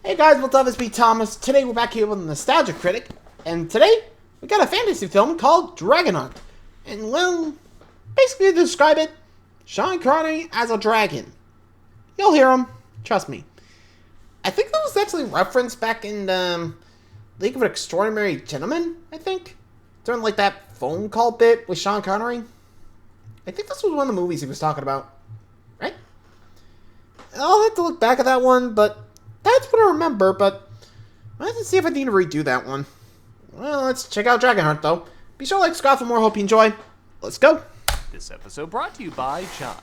Hey guys, what's up? It's me, Thomas. Today we're back here with Nostalgia Critic, and today we got a fantasy film called DragonHeart. And well, basically to describe it, Sean Connery as a dragon. You'll hear him, trust me. I think that was actually referenced back in League of Extraordinary Gentlemen, I think. During like that phone call bit with Sean Connery. I think this was one of the movies he was talking about, right? I'll have to look back at that one, but that's what I remember, but I have to see if I need to redo that one. Well, let's check out DragonHeart, though. Be sure to like, subscribe for more. Hope you enjoy. Let's go. This episode brought to you by Chime,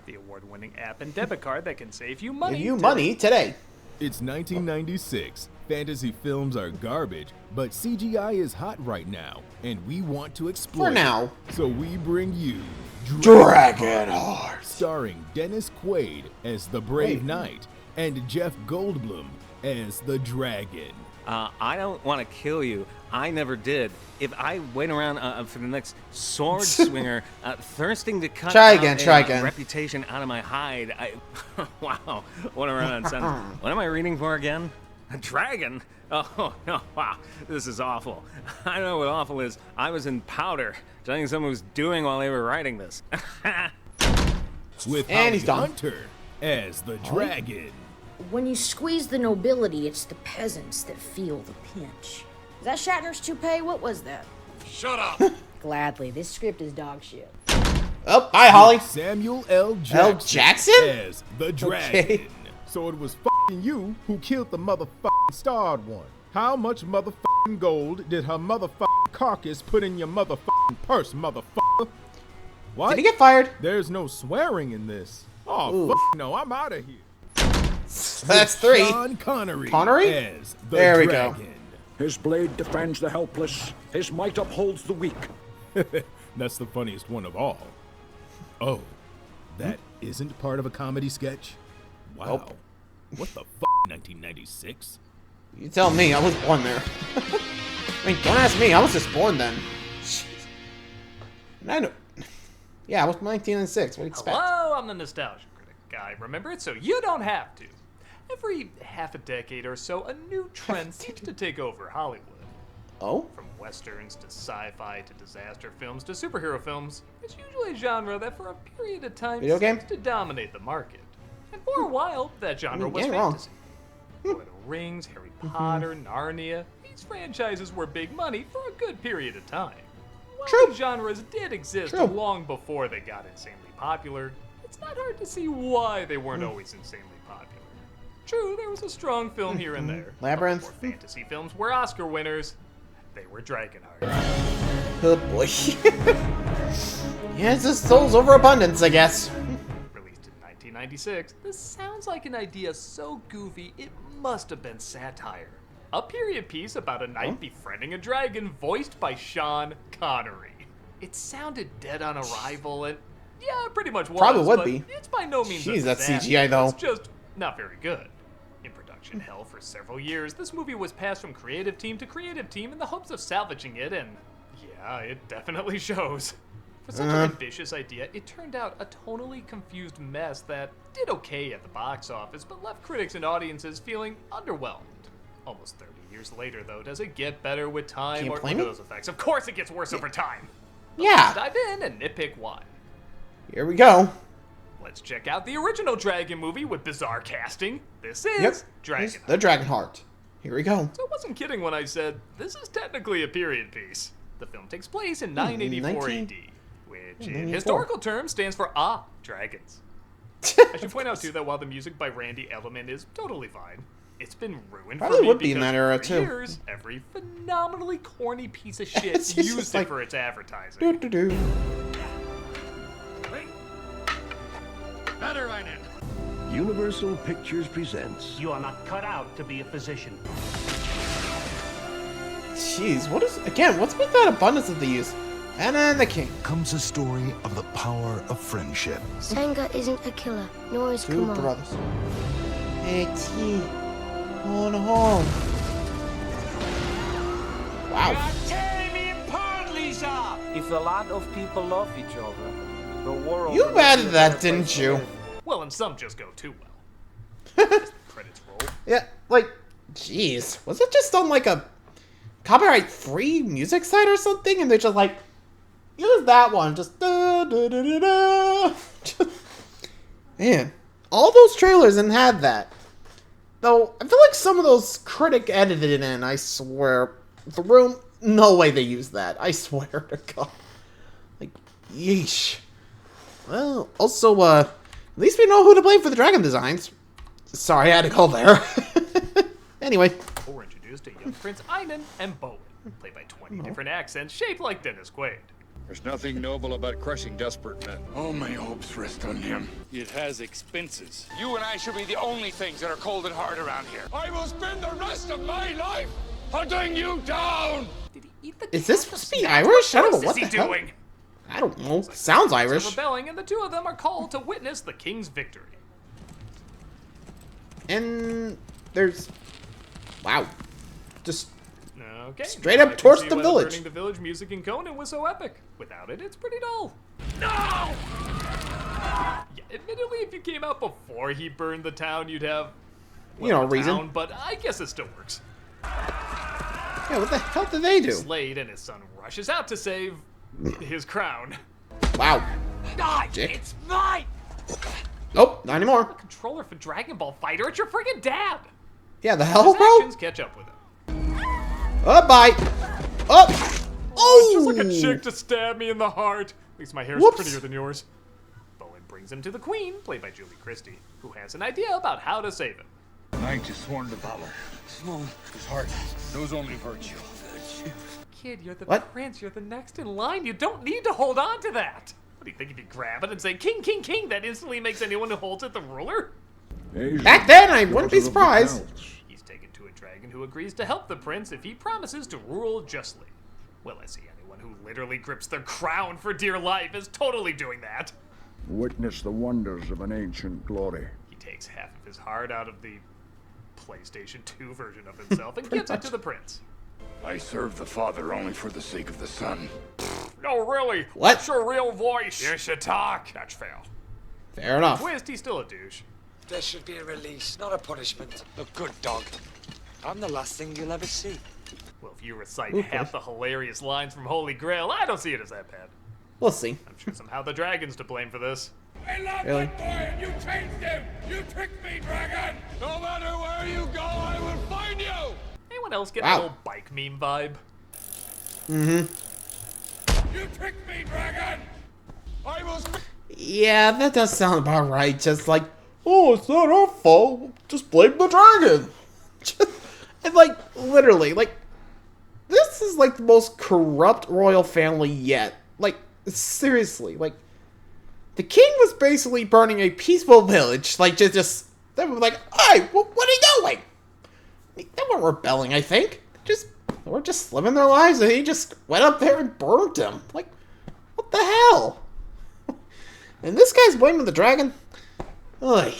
the award-winning app and debit card that can save you money. Give you money today. It's 1996. Fantasy films are garbage, but CGI is hot right now, and we want to exploit For now. So we bring you DragonHeart. Starring Dennis Quaid as the Brave Knight and Jeff Goldblum as the Dragon. I don't want to kill you. I never did. If I wait around for the next sword swinger, thirsting to cut Try again. reputation out of my hide, wow, what a run-on sentence. What am I reading for again? A dragon? Oh, no, wow, this is awful. I know what awful is. I was in powder, telling someone was doing while they were writing this. With And he's done. Hunter as the Dragon. When you squeeze the nobility, it's the peasants that feel the pinch. Is that Shatner's toupee? What was that? Shut up! Gladly. This script is dog shit. Oh, hi, Holly. Samuel L. Jackson, Jackson? as the Dragon. Okay. So it was f***ing you who killed the motherfucking starred one. How much motherfucking gold did her motherfucking carcass put in your motherfucking purse, motherfucker? What? Did he get fired? There's no swearing in this. Oh, Ooh. fuck no, I'm out of here. That's three. Sean Connery, Connery? as the There we Dragon. go. His blade defends the helpless. His might upholds the weak. That's the funniest one of all. Oh, that isn't part of a comedy sketch? Wow. Nope. What the f***, 1996? You tell me, I was born there. I mean, don't ask me, I was just born then. Jeez. And I know. Yeah, I was 1906. What do you expect? Hello, I'm the Nostalgia Critic guy. Remember it so you don't have to. Every half a decade or so, a new trend seems to take over Hollywood. Oh? From westerns to sci-fi to disaster films to superhero films, it's usually a genre that for a period of time Video game? seems to dominate the market. And for a while, that genre was you ain't wrong. fantasy. Lord of the Rings, Harry Potter, Narnia, these franchises were big money for a good period of time. While True. these genres did exist True. long before they got insanely popular, it's not hard to see why they weren't always insanely popular. True, there was a strong film here and there. Labyrinth. But before fantasy films were Oscar winners, they were DragonHeart. Good boy. Yeah, it's just Soul's overabundance, I guess. Released in 1996, this sounds like an idea so goofy it must have been satire. A period piece about a knight befriending a dragon voiced by Sean Connery. It sounded dead on arrival and, yeah, it pretty much was. Probably would but be. It's by no means Jeez, a that's disaster. CGI though. It's just not very good. In production hell for several years, this movie was passed from creative team to creative team in the hopes of salvaging it, and yeah, it definitely shows. For such an ambitious idea, it turned out a tonally confused mess that did okay at the box office, but left critics and audiences feeling underwhelmed. Almost 30 years later, though, does it get better with time? Can't Or blame look at it. those effects. Of course it gets worse over time. Yeah. Let's dive in and nitpick why. Here we go. Let's check out the original Dragon movie with bizarre casting. This is Yep. Dragon. Here's the DragonHeart. Here we go. So I wasn't kidding when I said this is technically a period piece. The film takes place in 984 AD, which in 984. historical terms stands for dragons. I should point out too that while the music by Randy Edelman is totally fine, it's been ruined Probably for me would be in because that era, for too. years, every phenomenally corny piece of shit It's just used like- it for its advertising. Do-do-do. Better right in. Universal Pictures presents You are not cut out to be a physician. Jeez, what is... Again, what's with that abundance that they use? Anna and the King. Comes a story of the power of friendship. Senga isn't a killer, nor is Two Kumar. brothers. Hey, T. On home. Wow. If a lot of people love each other, the world... You will be added a that, better didn't place to you? live. Well, and some just go too well. As the credits roll, Yeah, like, Jeez, was it just on like a copyright-free music site or something? And they're just like, use that one, just da da da da da. Man, all those trailers and had that. Though I feel like some of those Critic edited it in. I swear, The Room, no way they used that. I swear to God. Like, yeesh. Well, also, at least we know who to blame for the dragon designs. Sorry, I had to go there. Anyway. We're introduced to young Prince Einan and Bowen, played by 20 different accents shaped like Dennis Quaid. There's nothing noble about crushing desperate men. All my hopes rest on him. It has expenses. You and I should be the only things that are cold and hard around here. I will spend the rest of my life hunting you down! Did he eat the Is this supposed to be Irish? I don't know what the hell. Doing? I don't know. Sounds Irish. Rebelling, and the two of them are called to witness the king's victory. And there's... Wow. Just okay, straight up torched the village. Burning the village music in Conan was so epic. Without it, it's pretty dull. No! Yeah, admittedly, if you came out before he burned the town, you'd have... well, you know, a reason. Town, but I guess it still works. Yeah, what the hell did they do? Slade and his son rushes out to save his crown. Wow. It's mine! Nope, not anymore. A controller for Dragon Ball Fighter, it's your friggin' dad! Yeah, the hell, his bro? actions catch up with him. Bye. Oh! Oh, just like a chick to stab me in the heart. At least my hair's prettier than yours. Bowen brings him to the Queen, played by Julie Christie, who has an idea about how to save him. Knight is sworn to valor. Small, his heart knows only virtue. Kid, you're the prince. You're the next in line. You don't need to hold on to that. What do you think if you grab it and say, King, King, King, that instantly makes anyone who holds it the ruler? Back then, I wouldn't be surprised. He's taken to a dragon who agrees to help the prince if he promises to rule justly. Well, I see anyone who literally grips their crown for dear life is totally doing that. Witness the wonders of an ancient glory. He takes half of his heart out of the PlayStation 2 version of himself and gives it to the prince. I serve the father only for the sake of the son. No, really? What? What's your real voice? You should talk. That's fair. Fair enough. Twist, he's still a douche. There should be a release, not a punishment. A good dog. I'm the last thing you'll ever see. Well, if you recite half the hilarious lines from Holy Grail, I don't see it as that bad. We'll see. I'm sure somehow the dragon's to blame for this. I love Really? that boy and you changed him! You tricked me, dragon! No matter where you go, I will find you! Anyone else get the whole bike meme vibe? Mm-hmm. You tricked me, dragon! I will... Yeah, that does sound about right. Just like, oh, it's not our fault. Just blame the dragon. And like, literally, like, this is like the most corrupt royal family yet. Like, seriously, like, the king was basically burning a peaceful village. Like, just they were like, hey, what are you doing? They weren't rebelling, I think. They were just living their lives, and he just went up there and burned them. Like, what the hell? And this guy's blaming the dragon? Ugh,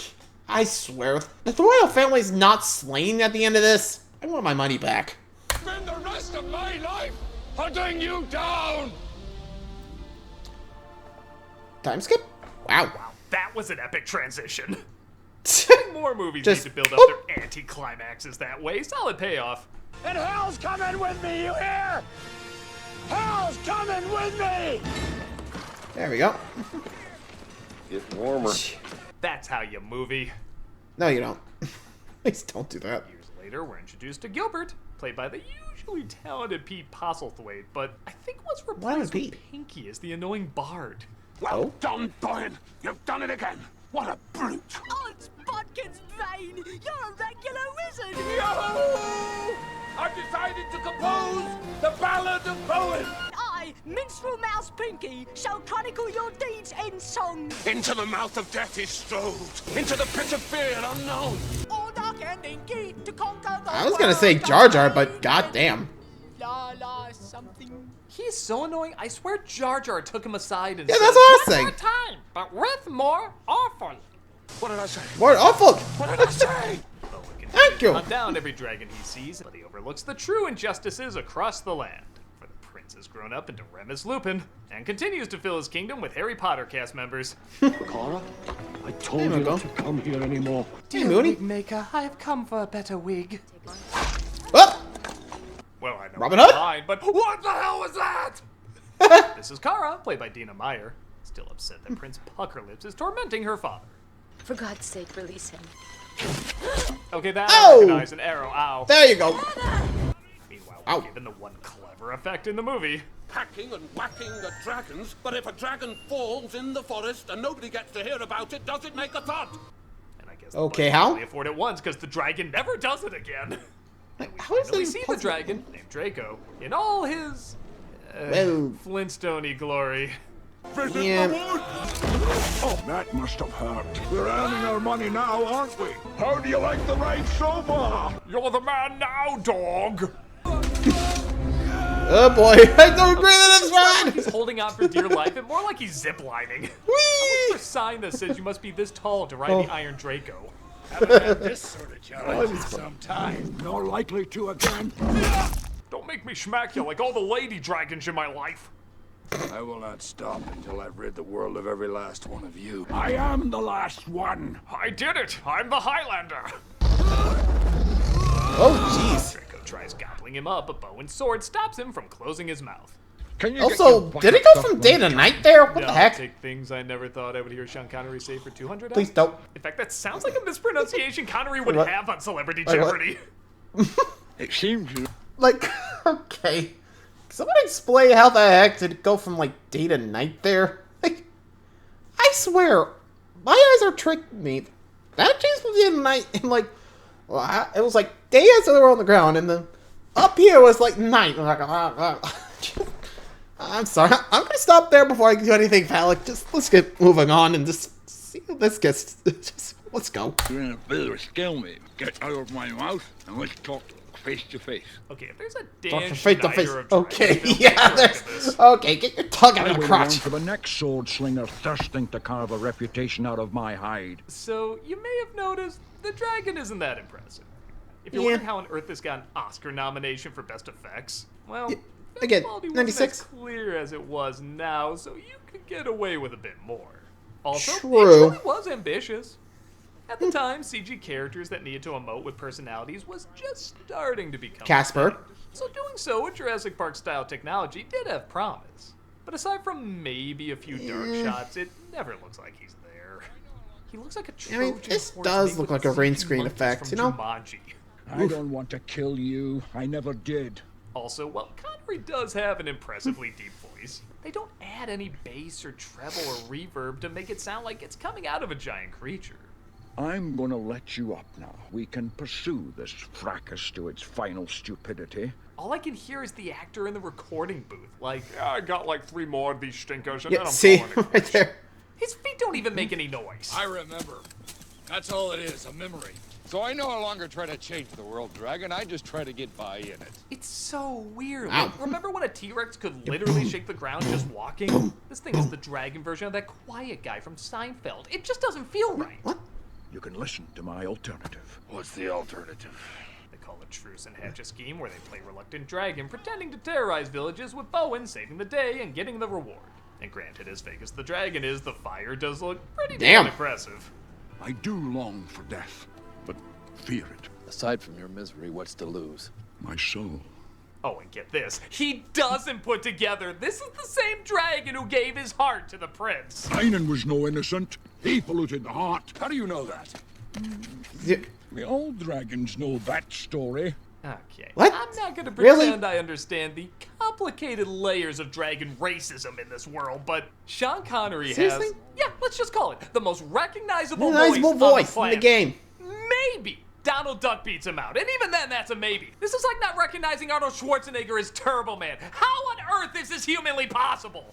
I swear, if the royal family's not slain at the end of this, I want my money back. Spend the rest of my life hunting you down! Time skip? Wow. Wow, that was an epic transition. More movies Just, need to build up their anti-climaxes that way. Solid payoff. And hell's coming with me, you hear? Hell's coming with me! There we go. Getting warmer. That's how you movie. No, you don't. Please don't do that. Years later, we're introduced to Gilbert, played by the usually talented Pete Postlethwaite, but I think what's replaced with Pinky is the annoying bard. Well done, Bowen. You've done it again. What a brute. Odds Bodkin's vein! You're a regular wizard! Yo! I've decided to compose the Ballad of Bowen. I, Minstrel Mouse Pinky, shall chronicle your deeds in song. Into the mouth of death is strode. Into the pit of fear unknown. All dark and inky to conquer the I was gonna say Jar Jar, but goddamn. La la something. He's so annoying. I swear Jar Jar took him aside and Yeah, said, that's what I was "One saying." more time, but with more awful. What did I say? More awful. What did I say? Thank you. Hunt down every dragon he sees, but he overlooks the true injustices across the land. For the prince has grown up into Remus Lupin and continues to fill his kingdom with Harry Potter cast members. Cora, I told you not to come here anymore. Dear wig maker, I have come for a better wig. Oh! Well, I know Robin it's Hood? fine, but what the hell was that? This is Kara, played by Dina Meyer, still upset that Prince Puckerlips is tormenting her father. For God's sake, release him. Okay, that I recognize an arrow. Ow. There you go. Meanwhile, we're given the one clever effect in the movie. Hacking and whacking the dragons, but if a dragon falls in the forest and nobody gets to hear about it, does it make a thud? And I guess Okay, how? only afford it once because the dragon never does it again. How is We that see possible? the dragon named Draco in all his Well, Flintstone-y glory. yeah. Oh, that must have hurt. We're earning our money now, aren't we? How do you like the ride so far? You're the man now, dog. Oh boy, I don't agree with this one. He's holding on for dear life, and more like he's ziplining. I look for a sign that says you must be this tall to ride the Iron Draco. Haven't had this sort of challenge in some time. Nor likely to again. Don't make me smack you like all the lady dragons in my life. I will not stop until I've rid the world of every last one of you. I am the last one. I did it. I'm the Highlander. Oh jeez. Draco tries gobbling him up, but bow and sword stops him from closing his mouth. Also, did it go from day to night there? What the heck? Take things I never thought I would hear Sean Connery say for 200 Please don't. In fact, that sounds like a mispronunciation Connery would What? have on Celebrity Wait, what? Jeopardy. It seems you. Like, okay. Someone explain how the heck did it go from, like, day to night there? Like, I swear, my eyes are tricking me. That changed from day to night, and, like, well, it was, like, day as they were on the ground, and then up here was, like, night. I'm like, I'm sorry. I'm gonna stop there before I do anything phallic. Just, let's get moving on and just see how this gets. Just, let's go. You're in a bit of a stalemate. Get out of my mouth and let's talk face to face. Okay, if there's a Talk Dan from face to face. Schneider of Okay, Dragon, yeah, there's. Okay, get your tongue out of your crotch. For the next sword slinger thirsting to carve a reputation out of my hide. So, you may have noticed, the dragon isn't that impressive. If you're Yeah. wondering how on earth this got an Oscar nomination for Best Effects, well, Yeah, again, quality wasn't 96. as clear as it was now, so you could get away with a bit more. Also, True. it really was ambitious. At the time, CG characters that needed to emote with personalities was just starting to become Casper. a thing. So doing so with Jurassic Park style technology did have promise. But aside from maybe a few dark shots, it never looks like he's there. He looks like a I mean, Trojan this horse does made look with like a rain CG screen monkeys effect, from you know? Jumanji. I don't want to kill you. I never did. Also, while Connery does have an impressively deep voice, they don't add any bass or treble or reverb to make it sound like it's coming out of a giant creature. I'm gonna let you up now. We can pursue this fracas to its final stupidity. All I can hear is the actor in the recording booth, like, "Yeah, I got like 3 more of these stinkers and Yeah, then I'm see, calling it." right there. His feet don't even make any noise. I remember. That's all it is, a memory. So I no longer try to change the world, Dragon. I just try to get by in it. It's so weird. Ow. Like, remember when a T-Rex could literally shake the ground just walking? This thing is the dragon version of that quiet guy from Seinfeld. It just doesn't feel right. What? You can listen to my alternative. What's the alternative? They call it Truce and hatch a scheme where they play reluctant dragon, pretending to terrorize villages with Bowen saving the day and getting the reward. And granted, as fake as the dragon is, the fire does look pretty damn impressive. I do long for death, but fear it. Aside from your misery, what's to lose? My soul. Oh, and get this. He doesn't put together, this is the same dragon who gave his heart to the prince. Tynan was no innocent. He polluted the heart. How do you know that? We all dragons know that story. Okay. What? I'm not gonna Really? pretend I understand the complicated layers of dragon racism in this world, but Sean Connery Seriously? has, yeah, let's just call it, the most recognizable Recognizable voice voice in the game. Maybe Donald Duck beats him out, and even then, that's a maybe. This is like not recognizing Arnold Schwarzenegger as Turbo Man. How on earth is this humanly possible?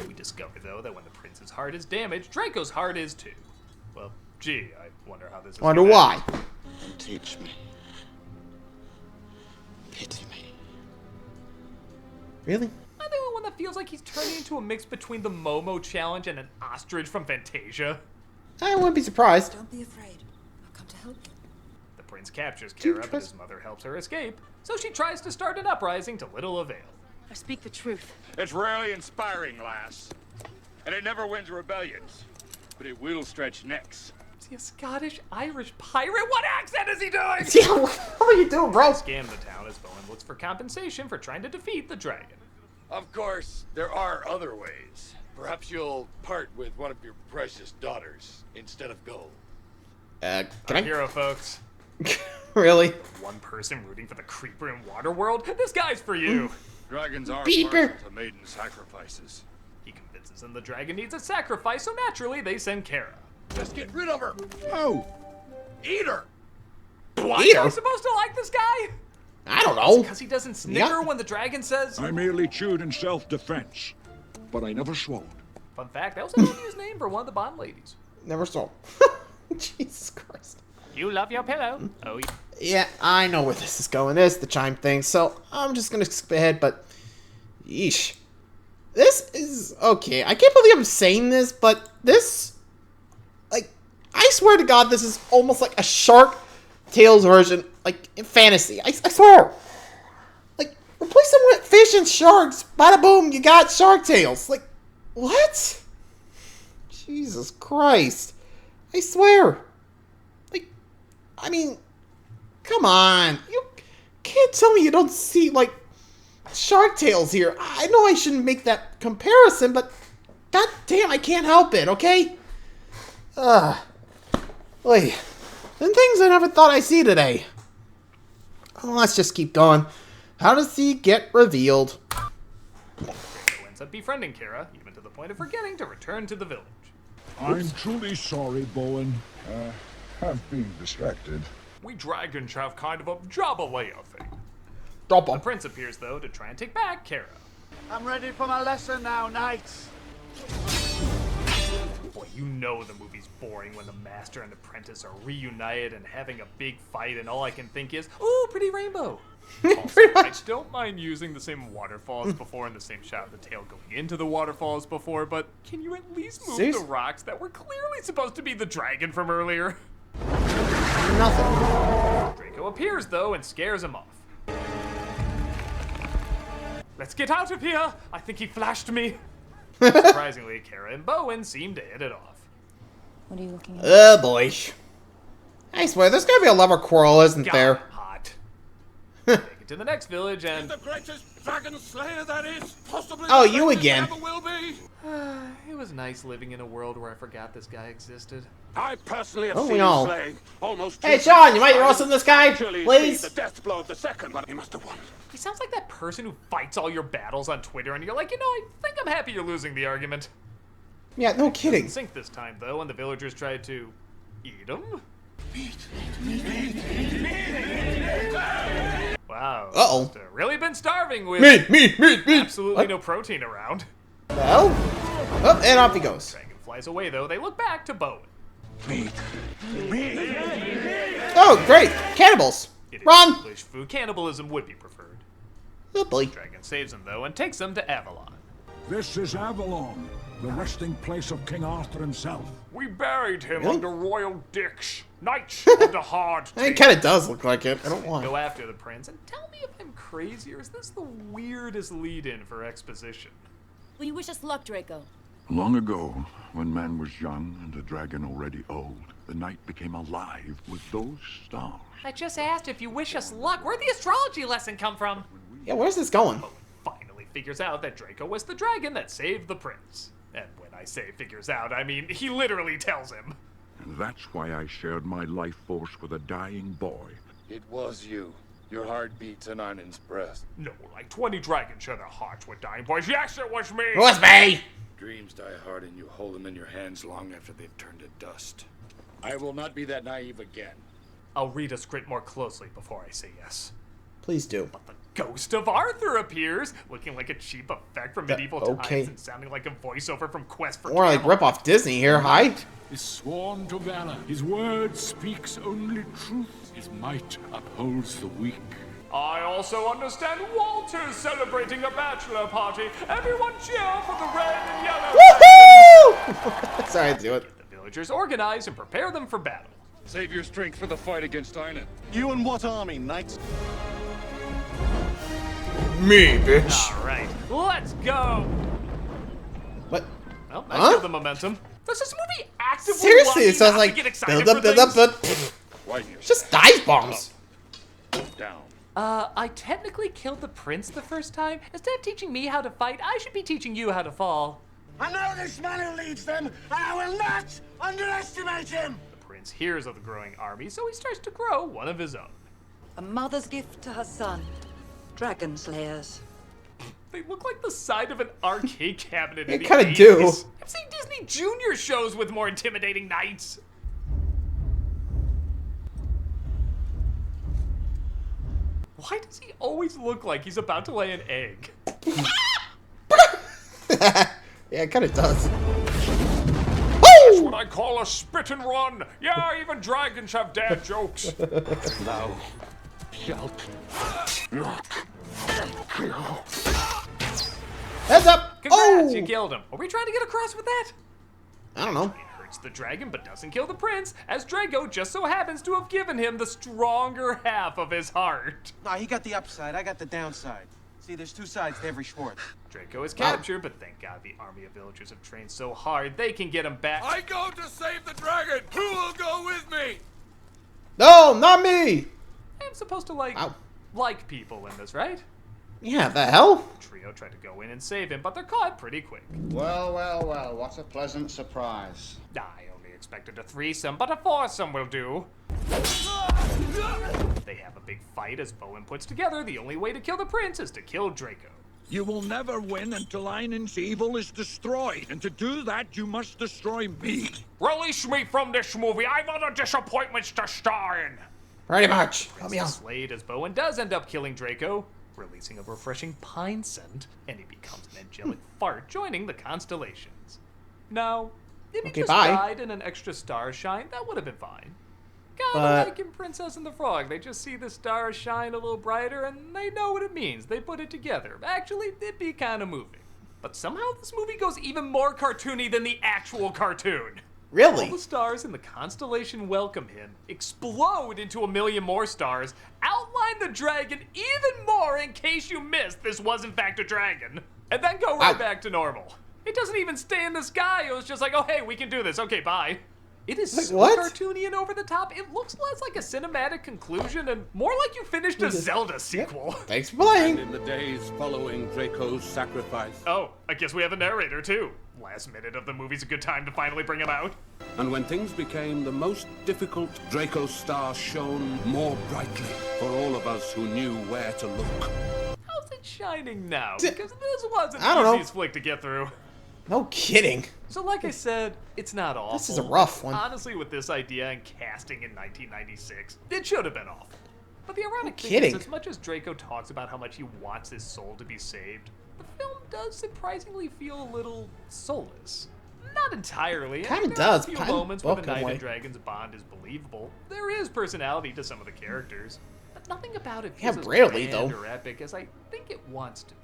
We discover, though, that when the prince's heart is damaged, Draco's heart is too. Well, gee, I wonder how this is Wonder gonna why. end. And teach me. Pity me. Really? Am I the only one that feels like he's turning into a mix between the Momo challenge and an ostrich from Fantasia? I wouldn't be surprised. Don't be afraid. I'll come to help you. The prince captures Kara, but his mother helps her escape, so she tries to start an uprising to little avail. I speak the truth. It's really inspiring, lass. and it never wins rebellions. But it will stretch necks. Is he a Scottish-Irish pirate? What accent is he doing? Yeah, what are you doing, bro? Scam the town as Bowen looks for compensation for trying to defeat the dragon. Of course, there are other ways. Perhaps you'll part with one of your precious daughters instead of gold. Can Our I? hero, folks. Really? One person rooting for the creeper in Waterworld? This guy's for you. Dragons are Beeper. partial to maiden sacrifices. He convinces them the dragon needs a sacrifice, so naturally they send Kara. Let's get rid of her. Oh, Eat her. What? Eat her? Are we supposed to like this guy? I don't know. Because he doesn't snicker when the dragon says... I merely chewed in self-defense, but I never swallowed. Fun fact, that was actually his name for one of the Bond ladies. Never saw. Jesus Christ. You love your pillow. Oh, yeah. Yeah, I know where this is going. There's the chime thing, so I'm just gonna skip ahead, but... Yeesh. This is... Okay, I can't believe I'm saying this, but this... Like, I swear to God, this is almost like a Shark Tales version, like, in fantasy. I swear! Like, replace them with fish and sharks, bada boom, you got Shark Tales. Like, what? Jesus Christ. I swear. Like, I mean... Come on, you can't tell me you don't see, like, Shark Tales here. I know I shouldn't make that comparison, but god damn, I can't help it, okay? Wait, and things I never thought I'd see today. Let's just keep going. How does he get revealed? Draco ends up befriending Kara, even to the point of forgetting to return to the village. I'm truly sorry, Bowen. I've been distracted. We dragons have kind of a Jabba-Leia thing. Double. The prince appears, though, to try and take back Kara. I'm ready for my lesson now, knights. Boy, you know the movie's boring when the master and apprentice are reunited and having a big fight, and all I can think is, ooh, pretty rainbow. Also, I don't mind using the same waterfall as before and the same shot of the tail going into the waterfall as before, but can you at least move the rocks that were clearly supposed to be the dragon from earlier? Nothing. Draco appears, though, and scares him off. Let's get out of here! I think he flashed me. Surprisingly, Kara and Bowen seem to hit it off. What are you looking at? Oh boy. I swear, there's gonna be a lover quarrel, isn't there? Hot. Take it to the next village and... The greatest dragon slayer that is, possibly Oh, the you greatest again. ever will be. It was nice living in a world where I forgot this guy existed. I personally have Oh, seen we him all. slaying almost. Hey, Sean, you might roast this guy, Actually, please? The death blow of the second, but he must have won. He sounds like that person who fights all your battles on Twitter, and you're like, you know, I think I'm happy you're losing the argument. Yeah, no kidding. Didn't sink this time, though, and the villagers tried to eat him. Wow. Uh-oh. Must have really been starving with Meat. absolutely What? no protein around. Well, oh, and off he goes. Dragon flies away, though. They look back to Bowen. Oh, great. Cannibals. Run. English food cannibalism would be preferred. Oh boy. Dragon saves him, though, and takes him to Avalon. This is Avalon, the resting place of King Arthur himself. We buried him Really? under royal dicks. Knights of the hard. It kind of does look like it. I don't want. Go after the prince, and tell me if I'm crazy, or is this the weirdest lead-in for exposition? Will you wish us luck, Draco? Long ago, when man was young and the dragon already old, the night became alive with those stars. I just asked if you wish us luck. Where'd the astrology lesson come from? Yeah, where's this going? Bowen finally figures out that Draco was the dragon that saved the prince. And when I say figures out, I mean he literally tells him. And that's why I shared my life force with a dying boy. It was you. Your heart beats in Arnon's breast. No, like 20 dragons share their hearts with dying boys. Yes, it was me. It was me. Dreams die hard and you hold them in your hands long after they've turned to dust. I will not be that naive again. I'll read a script more closely before I say yes. Please do. But the ghost of Arthur appears, looking like a cheap effect from medieval times and sounding like a voiceover from Quest for More like Camelot. rip off Disney here. Hi. Is sworn to valor. His word speaks only truth. His might upholds the weak. I also understand Walter's celebrating a bachelor party. Everyone cheer for the red and yellow. Woohoo! Sorry to do it. The villagers organize and prepare them for battle. Save your strength for the fight against Arnon. You and what army, knight? Me, bitch. All right, let's go. What? Well, I feel the momentum. Does this movie actively Seriously, want it sounds me not like to get excited build up, Why you just dive bombs. down? I technically killed the prince the first time. Instead of teaching me how to fight, I should be teaching you how to fall. I know this man who leads them, and I will not underestimate him! The prince hears of the growing army, so he starts to grow one of his own. A mother's gift to her son. Dragon slayers. They look like the side of an arcade cabinet. They kind of do. I've seen Disney Junior shows with more intimidating knights. Why does he always look like he's about to lay an egg? Yeah, it kind of does. That's what I call a spit and run. Yeah, even dragons have dad jokes. Thou shalt not kill. Heads up! Congrats, you killed him. Are we trying to get across with that? I don't know. It hurts the dragon, but doesn't kill the prince, as Drago just so happens to have given him the stronger half of his heart. No, he got the upside, I got the downside. See, there's two sides to every sport. Draco is captured, but thank God the army of villagers have trained so hard they can get him back. I go to save the dragon. Who will go with me? No, not me! I'm supposed to like people in this, right? Yeah, the hell? The trio tried to go in and save him, but they're caught pretty quick. Well, well, well, what a pleasant surprise. I only expected a threesome, but a foursome will do. They have a big fight as Bowen puts together the only way to kill the prince is to kill Draco. You will never win until Einan's evil is destroyed, and to do that, you must destroy me. Release me from this movie. I've other disappointments to star in. Pretty much. Help me out. Slayed as Bowen does end up killing Draco, releasing a refreshing pine scent, and he becomes an angelic fart, joining the constellations. Now, if he just died in an extra star shine, that would have been fine. Kinda like in Princess and the Frog. They just see the stars shine a little brighter and they know what it means. They put it together. Actually, it'd be kind of moving. But somehow this movie goes even more cartoony than the actual cartoon. Really? All the stars in the constellation welcome him, explode into a million more stars, outline the dragon even more in case you missed this was in fact a dragon, and then go right back to normal. It doesn't even stay in the sky. It was just like, oh hey, we can do this. Okay, bye. It is so cartoony and over the top, it looks less like a cinematic conclusion and more like you finished a Zelda sequel. Thanks for playing. And in the days following Draco's sacrifice. Oh, I guess we have a narrator too. Last minute of the movie's a good time to finally bring him out. And when things became the most difficult, Draco's star shone more brightly for all of us who knew where to look. How's it shining now? Because this wasn't I don't the know. easiest flick to get through. No kidding. So like I said, it's not awful. This is a rough one. Honestly, with this idea and casting in 1996, it should have been awful. But the ironic thing kidding. is, as much as Draco talks about how much he wants his soul to be saved, the film does surprisingly feel a little soulless. Not entirely. Kinda There are does. a few Kinda moments where the broken knight way. and dragon's bond is believable. There is personality to some of the characters, but nothing about it Yeah, feels as rarely, grand though. or epic as I think it wants to be.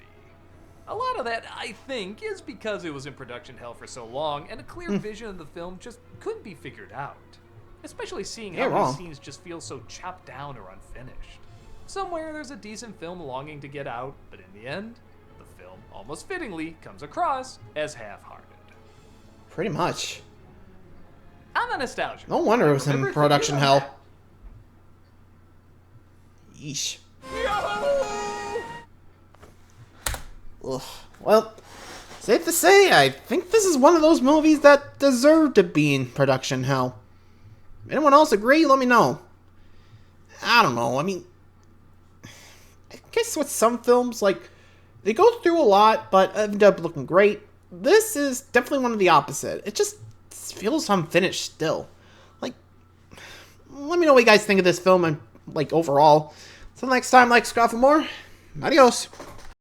A lot of that, I think, is because it was in production hell for so long, and a clear vision of the film just couldn't be figured out. Especially seeing how these scenes just feel so chopped down or unfinished. Somewhere there's a decent film longing to get out, but in the end, the film, almost fittingly, comes across as half-hearted. Pretty much. I'm a nostalgia. No wonder it was in Remember, production you know hell. that- Yeesh. Ugh. Well, safe to say, I think this is one of those movies that deserve to be in production hell. Anyone else agree? Let me know. I don't know. I mean, I guess with some films, like, they go through a lot, but end up looking great. This is definitely one of the opposite. It just feels unfinished still. Like, let me know what you guys think of this film and, like, overall. Till next time, like, subscribe for more. Adios.